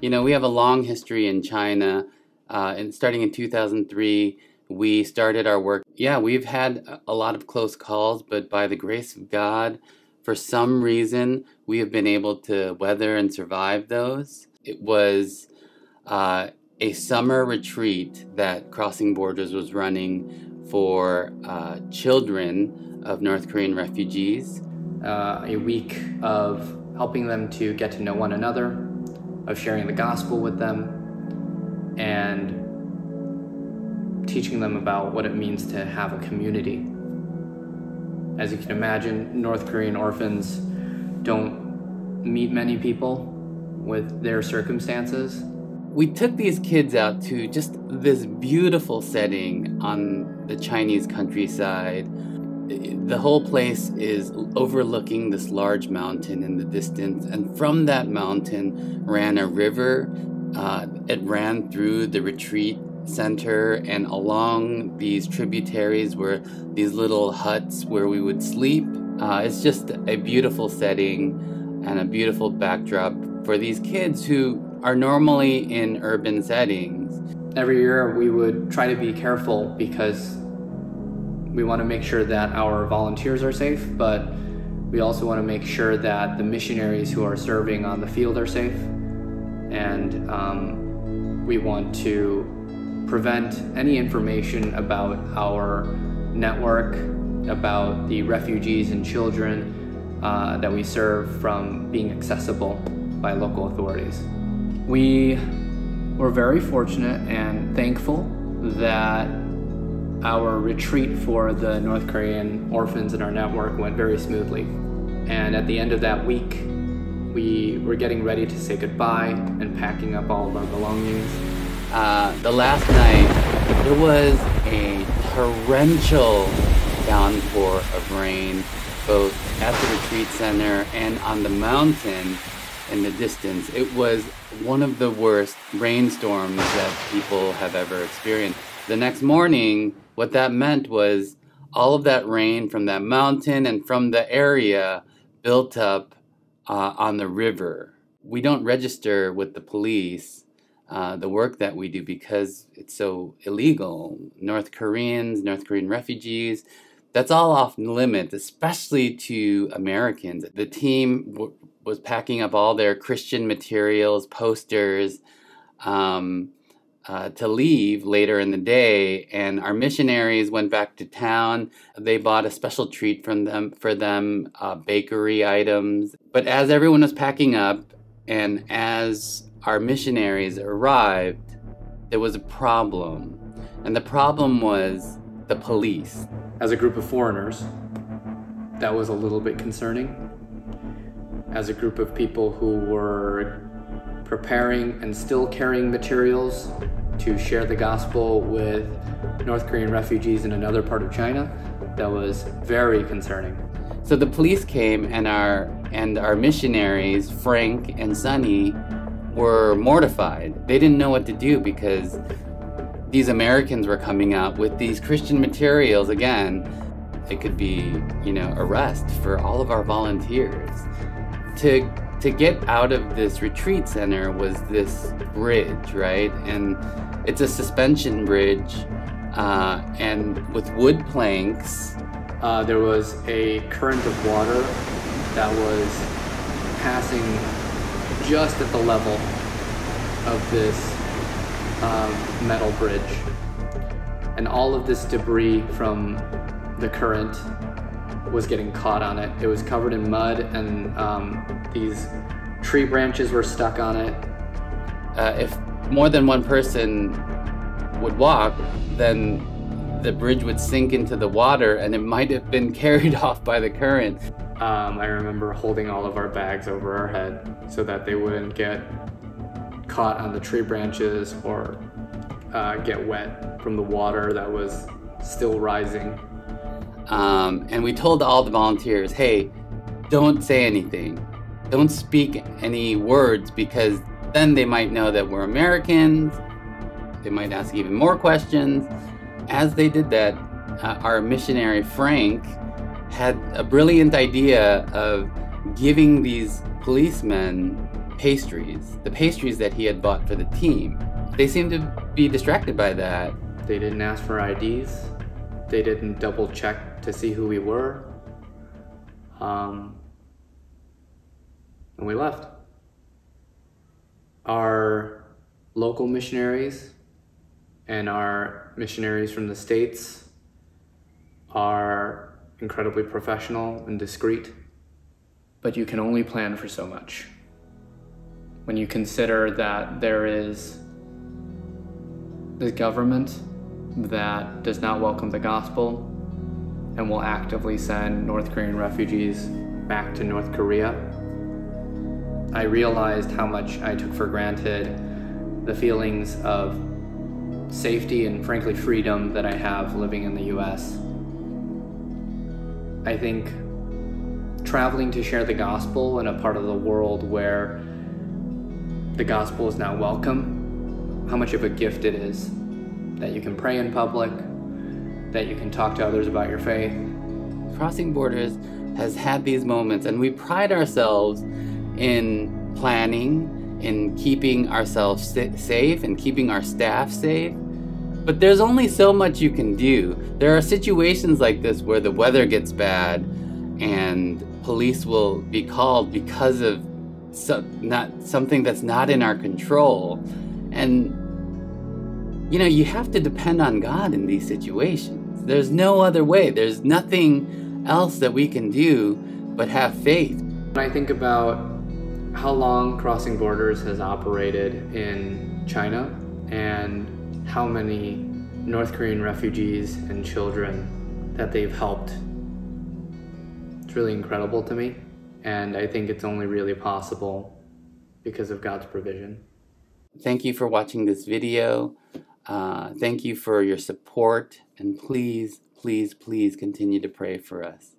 You know, we have a long history in China, and starting in 2003, we started our work. Yeah, we've had a lot of close calls, but by the grace of God, for some reason, we have been able to weather and survive those. It was a summer retreat that Crossing Borders was running for children of North Korean refugees. A week of helping them to get to know one another, of sharing the gospel with them, and teaching them about what it means to have a community. As you can imagine, North Korean orphans don't meet many people with their circumstances. We took these kids out to just this beautiful setting on the Chinese countryside. The whole place is overlooking this large mountain in the distance, and from that mountain ran a river. It ran through the retreat center, and along these tributaries were these little huts where we would sleep. It's just a beautiful setting and a beautiful backdrop for these kids who are normally in urban settings. Every year we would try to be careful because we want to make sure that our volunteers are safe, but we also want to make sure that the missionaries who are serving on the field are safe. And we want to prevent any information about our network, about the refugees and children that we serve from being accessible by local authorities. We were very fortunate and thankful that our retreat for the North Korean orphans in our network went very smoothly. And at the end of that week, we were getting ready to say goodbye and packing up all of our belongings. The last night, there was a torrential downpour of rain, both at the retreat center and on the mountain in the distance. It was one of the worst rainstorms that people have ever experienced. The next morning, what that meant was all of that rain from that mountain and from the area built up on the river. We don't register with the police the work that we do because it's so illegal. North Korean refugees, that's all off limits, especially to Americans. The team was packing up all their Christian materials, posters, to leave later in the day, and our missionaries went back to town. They bought a special treat for them, bakery items. But as everyone was packing up, and as our missionaries arrived, there was a problem. And the problem was the police. As a group of foreigners, that was a little bit concerning. As a group of people who were preparing and still carrying materials to share the gospel with North Korean refugees in another part of China, that was very concerning. So the police came, and our missionaries, Frank and Sunny, were mortified. They didn't know what to do because these Americans were coming out with these Christian materials again. It could be, arrest for all of our volunteers. To get out of this retreat center was this bridge, right? And it's a suspension bridge, and with wood planks. There was a current of water that was passing just at the level of this metal bridge. And all of this debris from the current was getting caught on it. It was covered in mud, and these tree branches were stuck on it. If more than one person would walk, then the bridge would sink into the water, and it might have been carried off by the current. I remember holding all of our bags over our head so that they wouldn't get caught on the tree branches or get wet from the water that was still rising. And we told all the volunteers, hey, don't say anything. Don't speak any words, because then they might know that we're Americans. They might ask even more questions. As they did that, our missionary Frank had a brilliant idea of giving these policemen pastries, the pastries that he had bought for the team. They seemed to be distracted by that. They didn't ask for IDs. They didn't double check to see who we were. And we left. Our local missionaries and our missionaries from the States are incredibly professional and discreet, but you can only plan for so much. When you consider that there is this government that does not welcome the gospel and will actively send North Korean refugees back to North Korea, I realized how much I took for granted the feelings of safety and frankly freedom that I have living in the US. I think traveling to share the gospel in a part of the world where the gospel is not welcome, how much of a gift it is that you can pray in public, that you can talk to others about your faith. Crossing Borders has had these moments, and we pride ourselves in planning, in keeping ourselves safe and keeping our staff safe. But there's only so much you can do. There are situations like this where the weather gets bad and police will be called because of something that's not in our control. And you know, you have to depend on God in these situations. There's no other way. There's nothing else that we can do but have faith. When I think about how long Crossing Borders has operated in China and how many North Korean refugees and children that they've helped, it's really incredible to me. And I think it's only really possible because of God's provision. Thank you for watching this video. Thank you for your support, and please, please, please continue to pray for us.